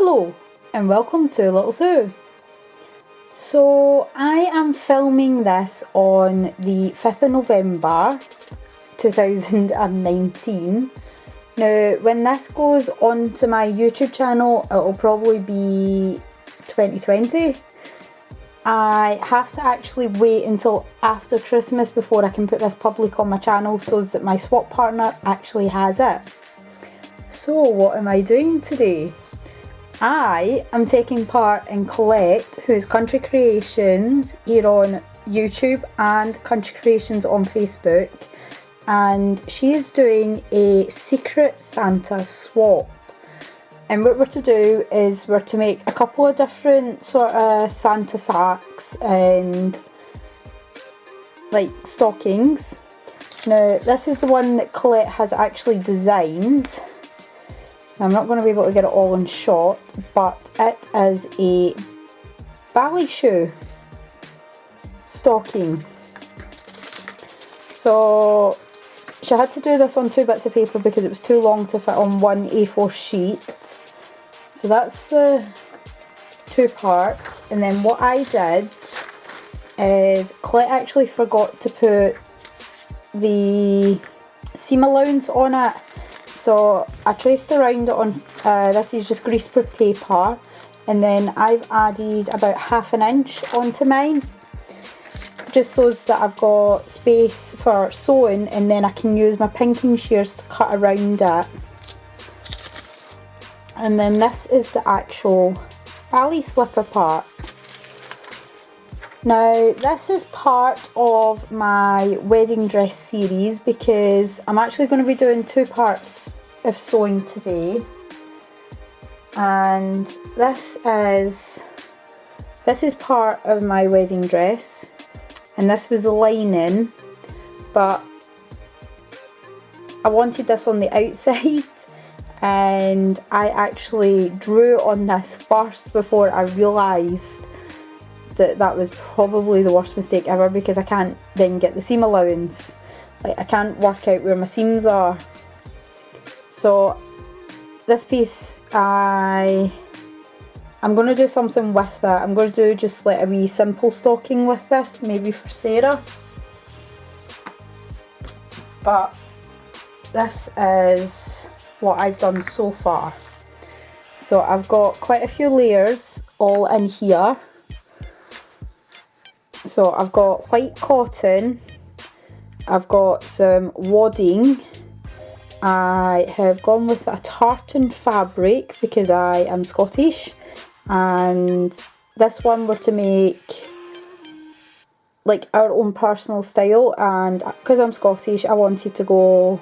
Hello and welcome to Little Sue. So I am filming this on the 5th of November 2019. Now when this goes onto my YouTube channel it'll probably be 2020. I have to actually wait until after Christmas before I can put this public on my channel so that my swap partner actually has it. So what am I doing today? I am taking part in Colette, who is Country Creations here on YouTube and Country Creations on Facebook, and she is doing a Secret Santa swap. And what we're to do is we're to make a couple of different sort of Santa sacks and like stockings. Now this is the one that Colette has actually designed. I'm not going to be able to get it all in shot, but it is a ballet shoe stocking. So she had to do this on 2 bits of paper because it was too long to fit on one A4 sheet. So that's the 2 parts, and then what I did is Colette actually forgot to put the seam allowance on it. So I traced around it on, this is just greaseproof paper, and then I've added about 1/2 inch onto mine, just so that I've got space for sewing, and then I can use my pinking shears to cut around it. And then this is the actual ballet slipper part. Now this is part of my wedding dress series because I'm actually going to be doing 2 parts of sewing today, and this is part of my wedding dress, and this was the lining, but I wanted this on the outside and I actually drew on this first before I realised that was probably the worst mistake ever, because I can't then get the seam allowance. Like I can't work out where my seams are. So this piece I'm going to do something with it. I'm going to do just like a wee simple stocking with this, maybe for Sarah. But this is what I've done so far. So I've got quite a few layers all in here. So I've got white cotton, I've got some wadding, I have gone with a tartan fabric because I am Scottish, and this one we're to make like our own personal style, and because I'm Scottish I wanted to go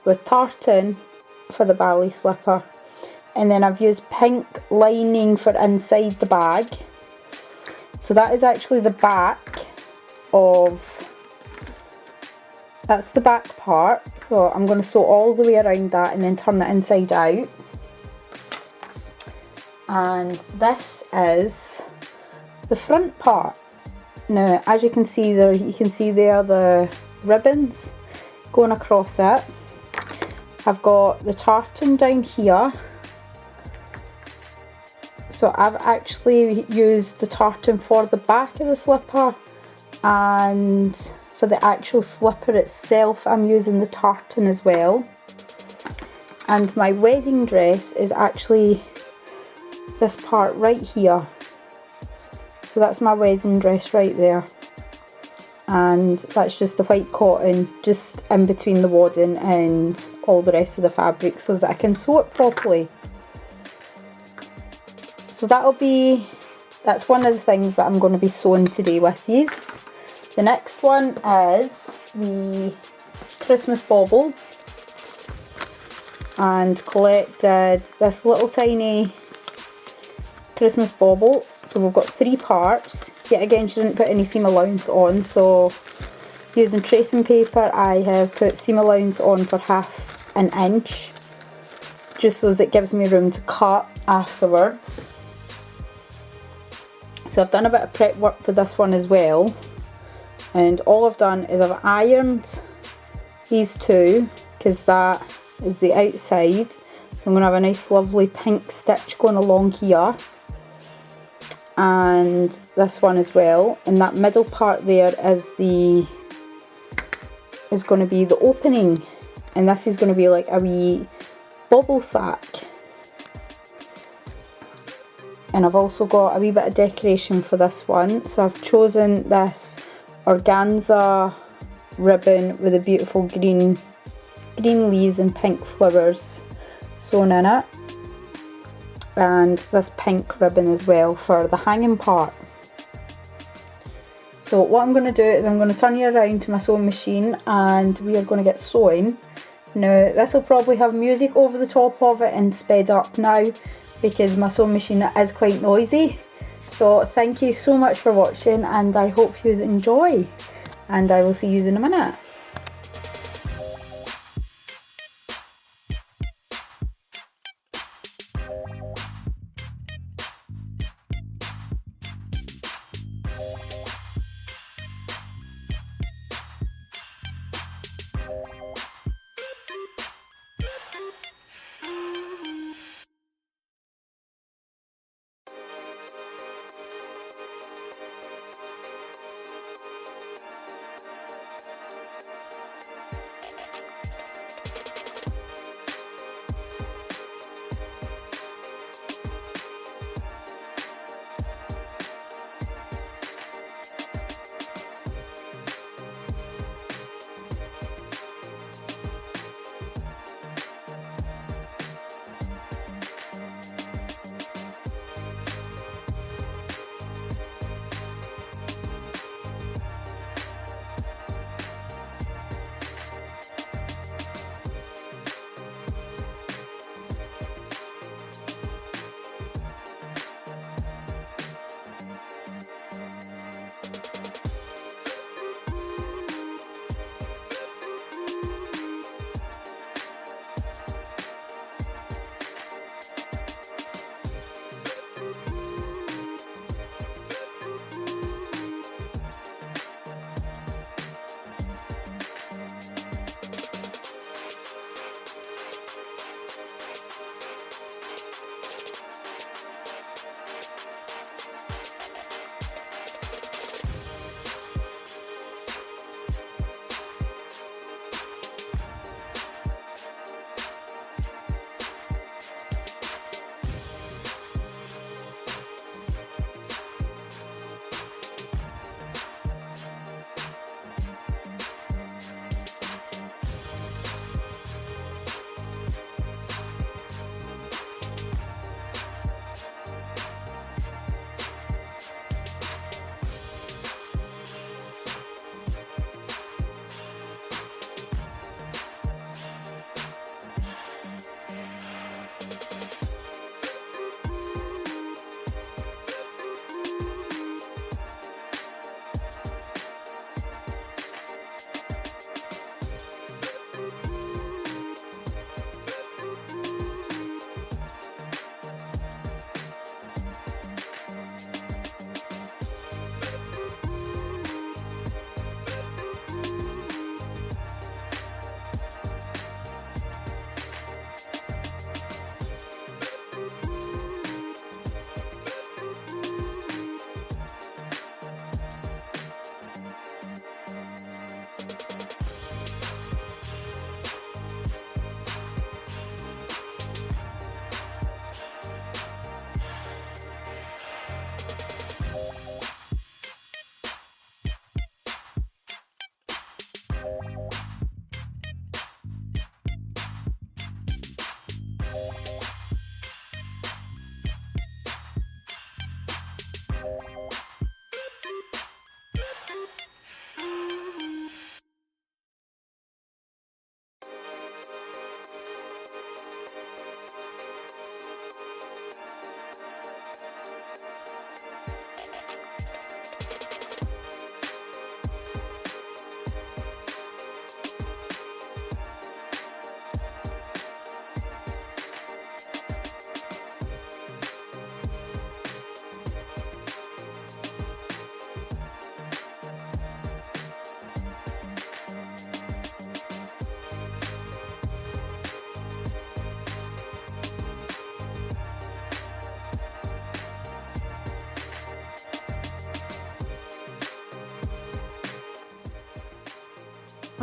with tartan for the ballet slipper. And then I've used pink lining for inside the bag. So that is actually the back that's the back part. So I'm going to sew all the way around that and then turn it inside out. And this is the front part. Now as you can see there, the ribbons going across it. I've got the tartan down here. So I've actually used the tartan for the back of the slipper, and for the actual slipper itself I'm using the tartan as well. And my wedding dress is actually this part right here. So that's my wedding dress right there. And that's just the white cotton just in between the wadding and all the rest of the fabric so that I can sew it properly. So that's one of the things that I'm going to be sewing today with these. The next one is the Christmas bauble, and Colette did this little tiny Christmas bauble. So we've got 3 parts. Yet again she didn't put any seam allowance on, so using tracing paper I have put seam allowance on for 1/2 inch just so as it gives me room to cut afterwards. So I've done a bit of prep work with this one as well, and all I've done is I've ironed these 2 because that is the outside. So I'm going to have a nice lovely pink stitch going along here. And this one as well. And that middle part there is going to be the opening. And this is going to be like a wee bubble sack. And I've also got a wee bit of decoration for this one. So I've chosen this organza ribbon with the beautiful green leaves and pink flowers sewn in it. And this pink ribbon as well for the hanging part. So what I'm going to do is I'm going to turn you around to my sewing machine and we are going to get sewing. Now this will probably have music over the top of it and sped up now because my sewing machine is quite noisy. So thank you so much for watching and I hope you enjoy, and I will see you in a minute.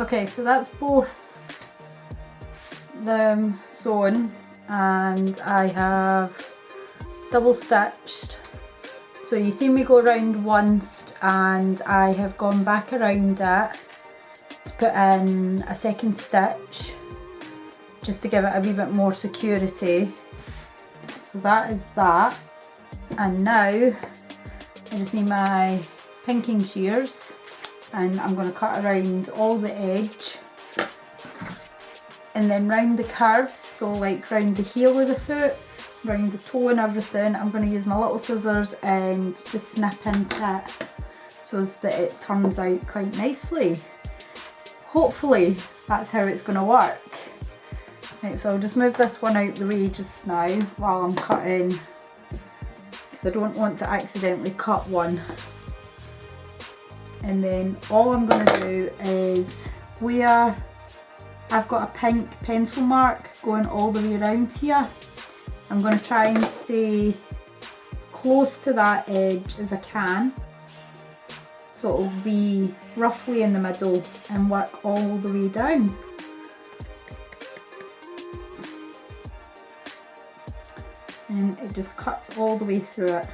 Okay, so that's both them sewn, and I have double stitched. So you see me go around once and I have gone back around it to put in a second stitch just to give it a wee bit more security. So that is that, and now I just need my pinking shears and I'm going to cut around all the edge and then round the curves, so like round the heel of the foot, round the toe and everything. I'm going to use my little scissors and just snip into it so that it turns out quite nicely. Hopefully that's how it's going to work. Right, so I'll just move this one out the way just now while I'm cutting, because I don't want to accidentally cut one. And then all I'm going to do is, where I've got a pink pencil mark going all the way around here, I'm going to try and stay as close to that edge as I can, so it will be roughly in the middle, and work all the way down. And it just cuts all the way through it.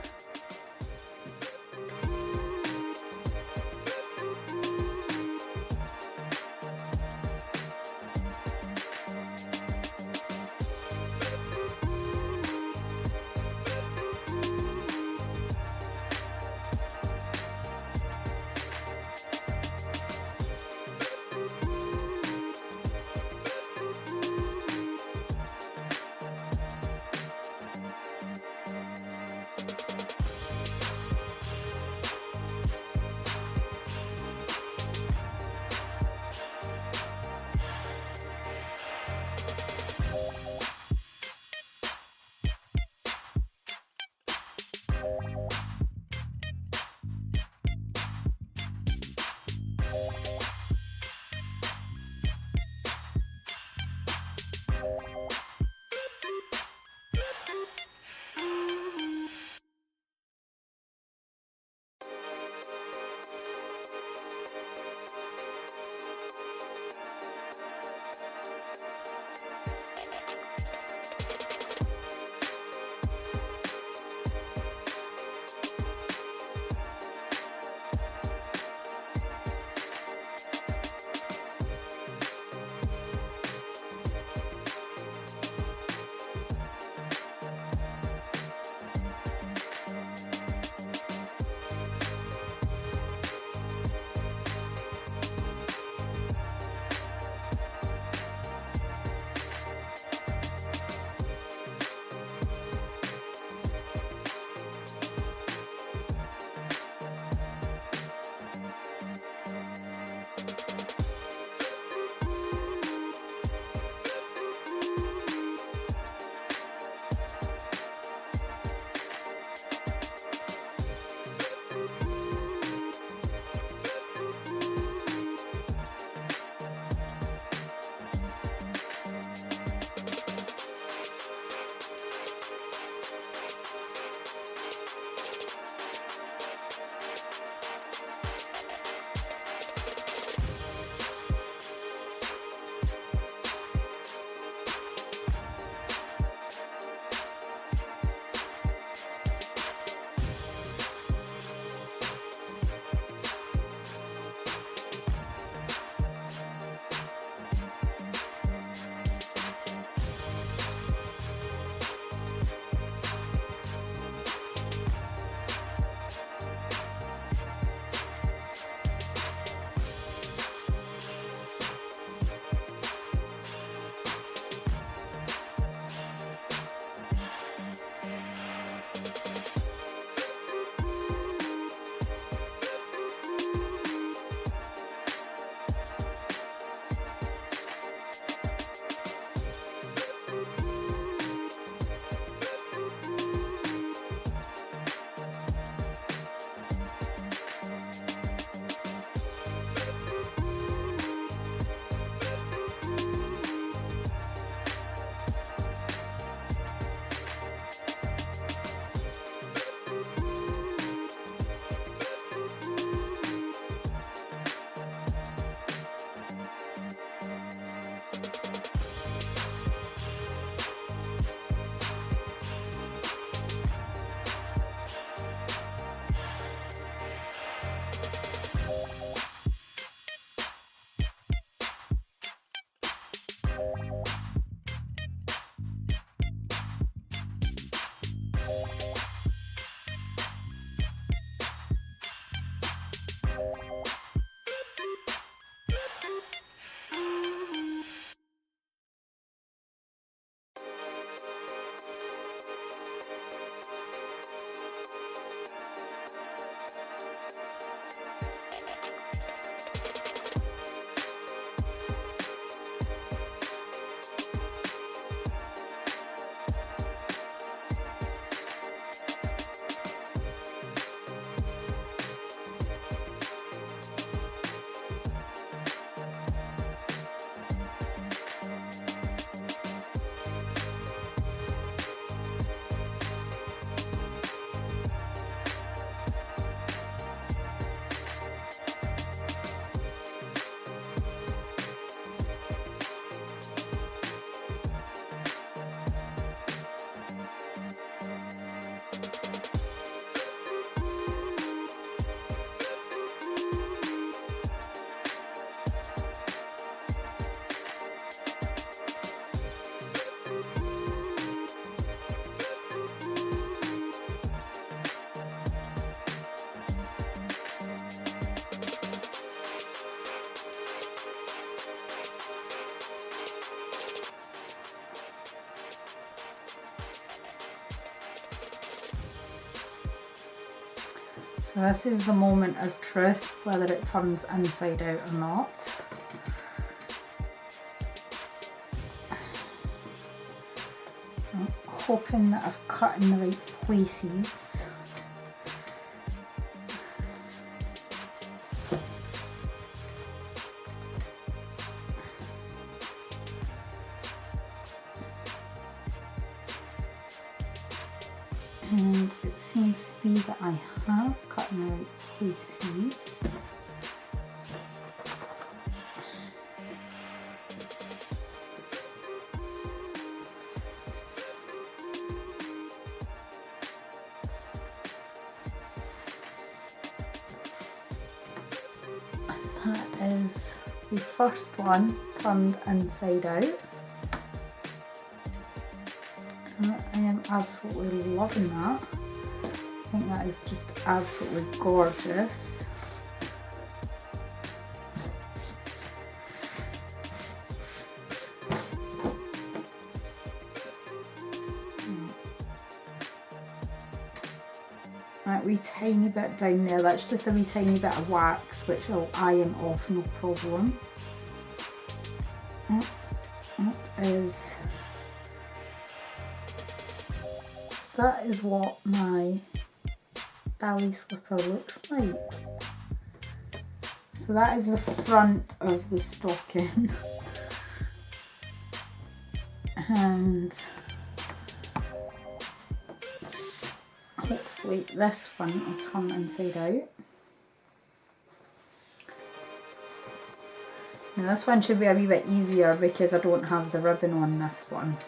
So this is the moment of truth, whether it turns inside out or not. I'm hoping that I've cut in the right places. And it seems to be that I have cut in the right places. And that is the first one turned inside out. I am absolutely loving that. I think that is just absolutely gorgeous. That wee tiny bit down there, that's just a wee tiny bit of wax which I'll iron off, no problem. That is... That is what my ballet slipper looks like. So that is the front of the stocking. And hopefully this one will turn inside out. Now this one should be a wee bit easier because I don't have the ribbon on this one.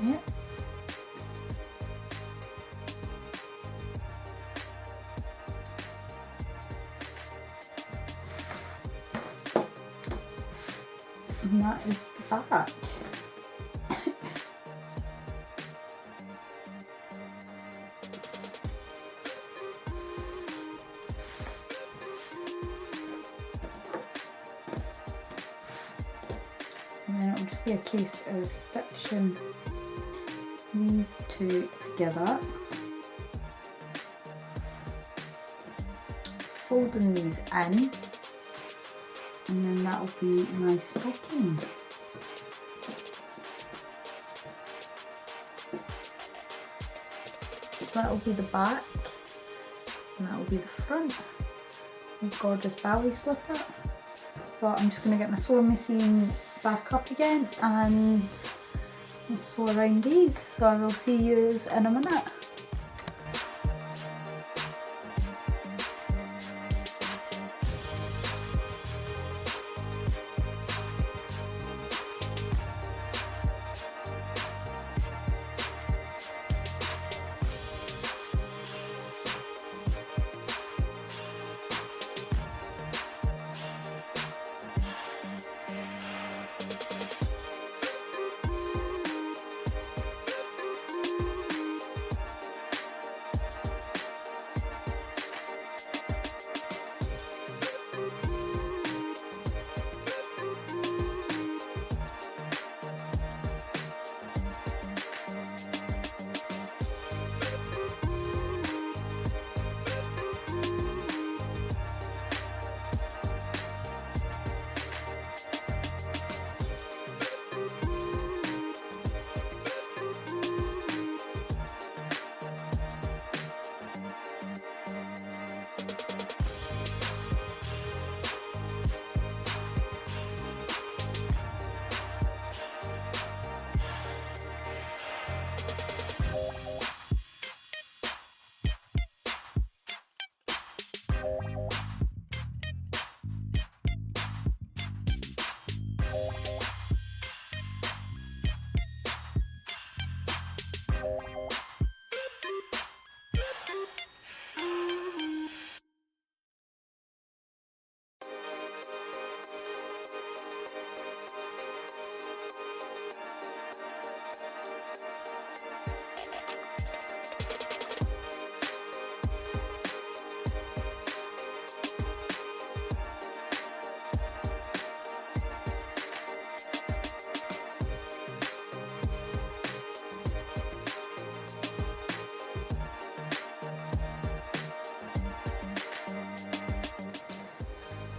Yeah. And that is the back. So then it'll just be a case of stitching these two together, folding these in, and then that'll be my stocking. That'll be the back, and that'll be the front. A gorgeous ballet slipper. So I'm just going to get my sewing machine back up again and sew around these. So I will see you in a minute.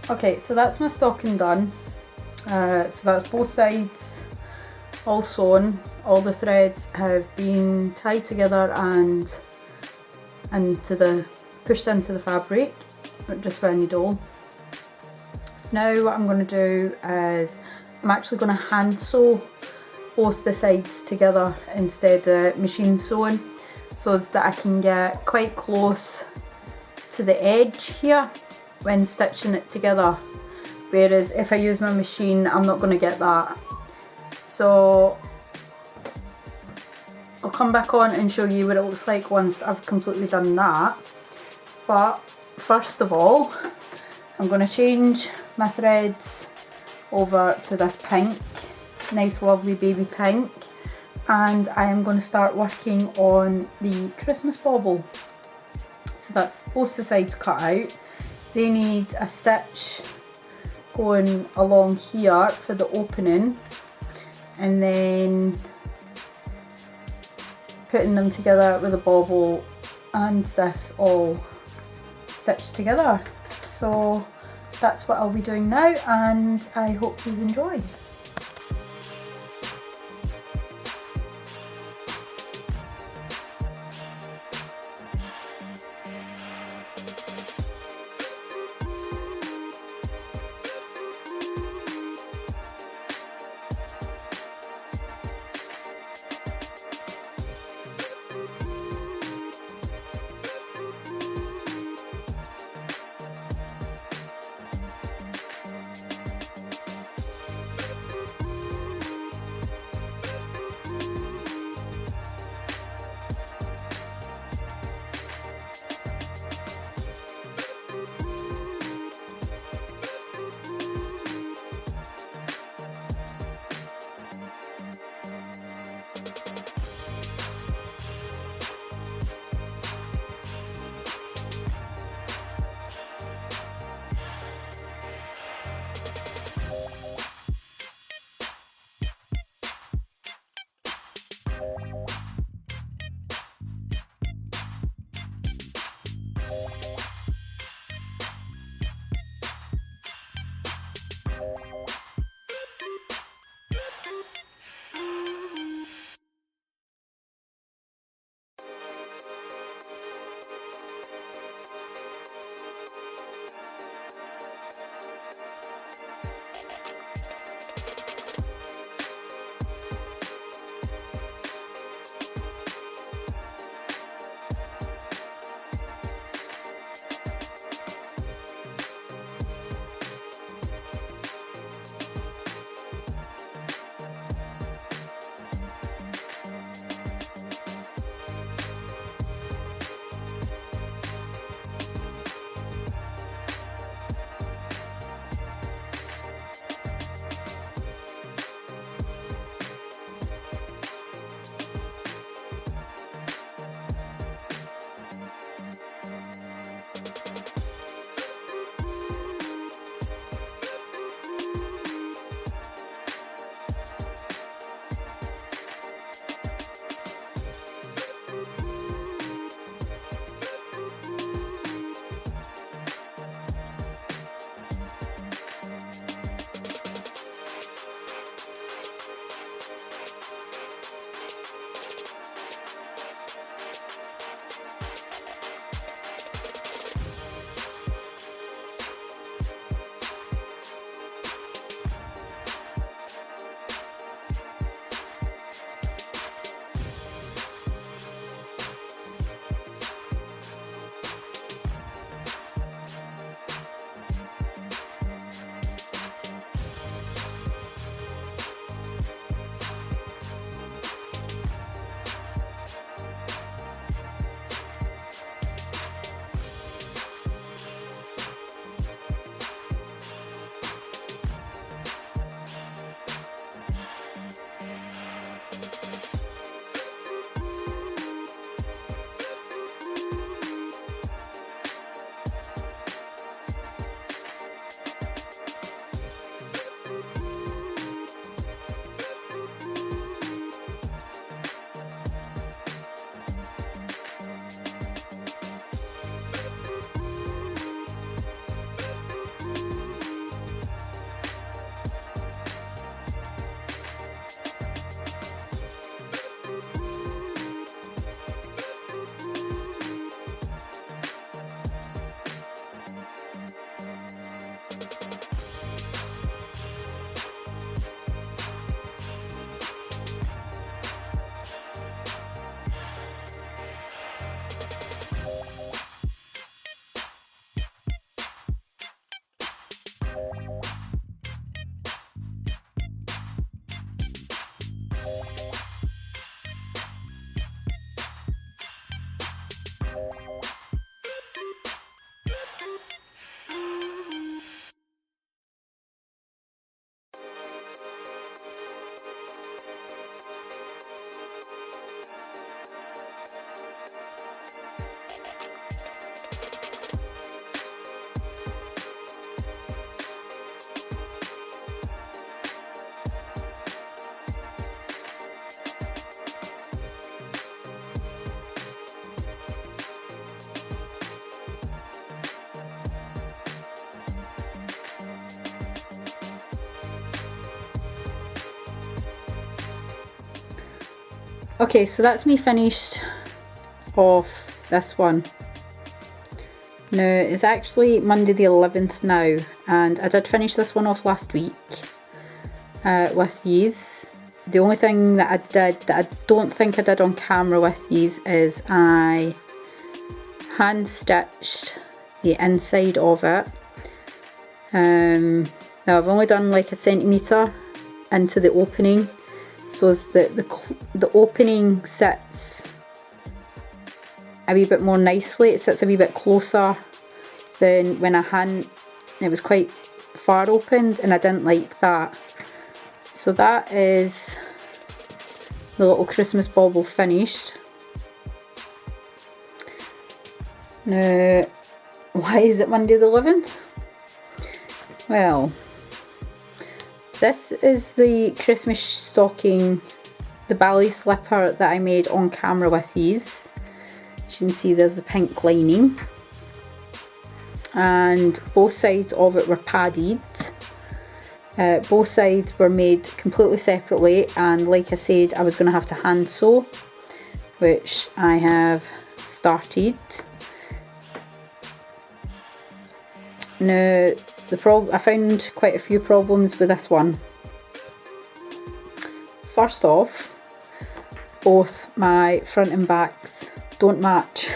Okay, so that's my stocking done. So that's both sides all sewn. All the threads have been tied together and pushed into the fabric, just with a needle. Now what I'm going to do is I'm actually going to hand sew both the sides together instead of machine sewing, so as that I can get quite close to the edge here when stitching it together, whereas if I use my machine I'm not going to get that. So I'll come back on and show you what it looks like once I've completely done that. But first of all, I'm going to change my threads over to this pink, nice lovely baby pink, and I am going to start working on the Christmas bauble. So that's both the sides cut out. They need a stitch going along here for the opening, and then putting them together with a bauble and this all stitched together. So that's what I'll be doing now, and I hope you enjoy. Okay, so that's me finished off this one. Now it's actually Monday the 11th now, and I did finish this one off last week with these. The only thing that I did that I don't think I did on camera with these is I hand stitched the inside of it. Now I've only done like a centimetre into the opening, so as the opening sits a wee bit more nicely. It sits a wee bit closer than when it was quite far opened, and I didn't like that. So that is the little Christmas bauble finished. Now, why is it Monday the 11th? Well, this is the Christmas stocking, the ballet slipper that I made on camera with these. As you can see, there's the pink lining, and both sides of it were padded. Both sides were made completely separately, and like I said, I was going to have to hand sew, which I have started. Now, I found quite a few problems with this one. First off, both my front and backs don't match.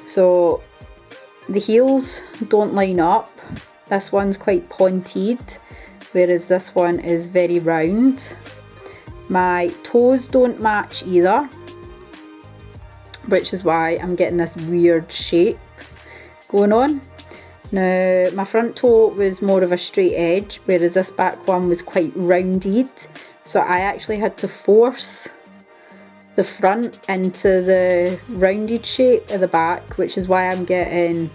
So the heels don't line up. This one's quite pointed, whereas this one is very round. My toes don't match either, which is why I'm getting this weird shape going on. Now, my front toe was more of a straight edge, whereas this back one was quite rounded. So I actually had to force the front into the rounded shape of the back, which is why I'm getting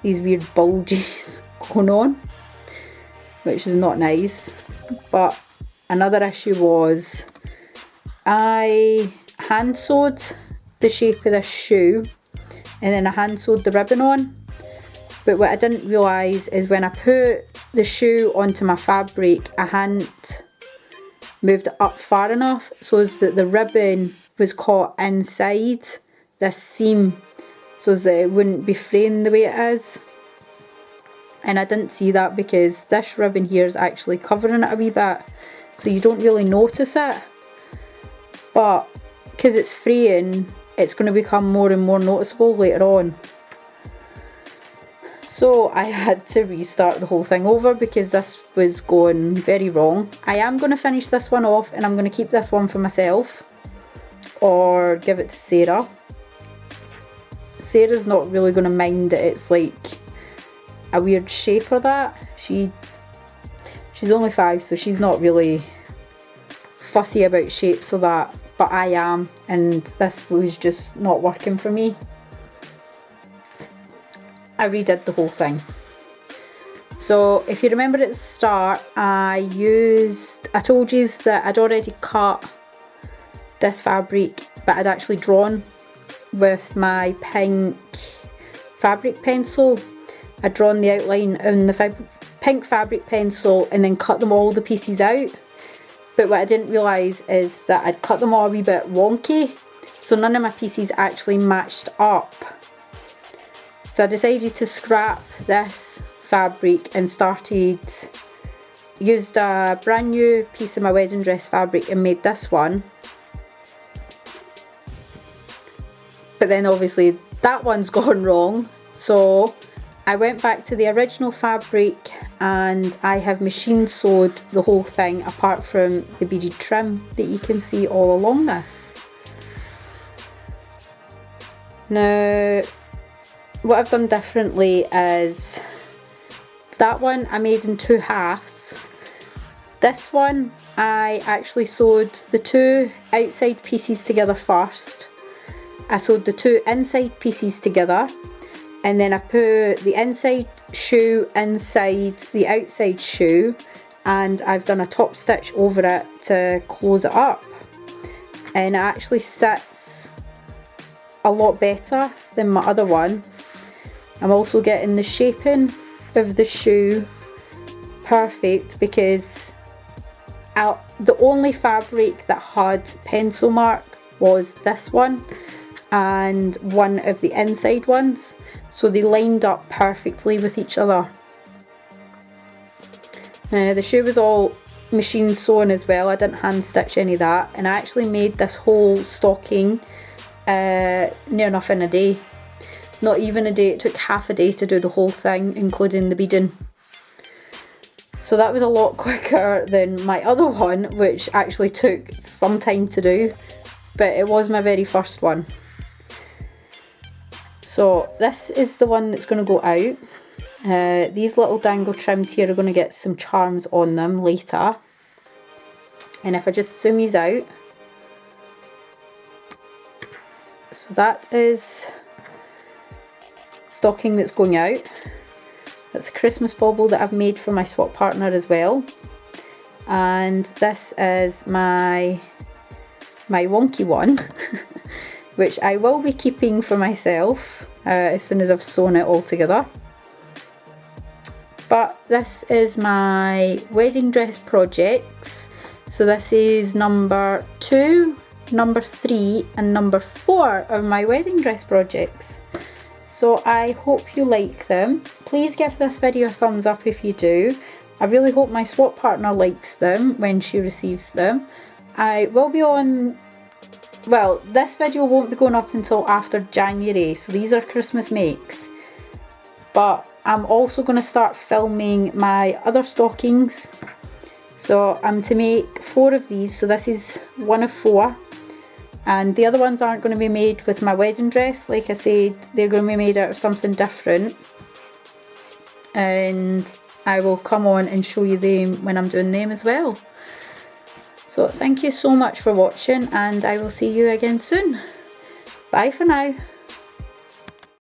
these weird bulges going on, which is not nice. But another issue was I hand sewed the shape of this shoe, and then I hand sewed the ribbon on. But what I didn't realise is when I put the shoe onto my fabric, I hadn't moved it up far enough so as that the ribbon was caught inside this seam, so as that it wouldn't be fraying the way it is. And I didn't see that because this ribbon here is actually covering it a wee bit, so you don't really notice it. But because it's fraying, it's going to become more and more noticeable later on. So I had to restart the whole thing over because this was going very wrong. I am going to finish this one off, and I'm going to keep this one for myself or give it to Sarah. Sarah's not really going to mind that it's like a weird shape or that. She's only 5, so she's not really fussy about shapes or that, but I am, and this was just not working for me. I redid the whole thing. So if you remember at the start, I told you that I'd already cut this fabric, but I'd actually drawn with my pink fabric pencil. I'd drawn the outline on the pink fabric pencil and then cut them all the pieces out. But what I didn't realise is that I'd cut them all a wee bit wonky, so none of my pieces actually matched up. So I decided to scrap this fabric and used a brand new piece of my wedding dress fabric and made this one. But then obviously that one's gone wrong, so I went back to the original fabric and I have machine sewed the whole thing apart from the beaded trim that you can see all along this. Now, what I've done differently is that one I made in 2 halves. This one I actually sewed the 2 outside pieces together first. I sewed the 2 inside pieces together, and then I put the inside shoe inside the outside shoe, and I've done a top stitch over it to close it up, and it actually sits a lot better than my other one. I'm also getting the shaping of the shoe perfect because the only fabric that had pencil mark was this one and one of the inside ones, so they lined up perfectly with each other. The shoe was all machine sewn as well, I didn't hand stitch any of that, and I actually made this whole stocking near enough in a day. Not even a day, it took half a day to do the whole thing, including the beading. So that was a lot quicker than my other one, which actually took some time to do, but it was my very first one. So this is the one that's going to go out. These little dangle trims here are going to get some charms on them later. And if I just zoom these out, so that is stocking that's going out. That's a Christmas bauble that I've made for my swap partner as well. And this is my wonky one, which I will be keeping for myself as soon as I've sewn it all together. But this is my wedding dress projects. So this is number 2, number 3 and number 4 of my wedding dress projects. So I hope you like them. Please give this video a thumbs up if you do. I really hope my swap partner likes them when she receives them. I will be on, well, this video won't be going up until after January, so these are Christmas makes. But I'm also going to start filming my other stockings. So I'm to make 4 of these, so this is one of 4. And the other ones aren't going to be made with my wedding dress. Like I said, they're going to be made out of something different. And I will come on and show you them when I'm doing them as well. So thank you so much for watching, and I will see you again soon. Bye for now.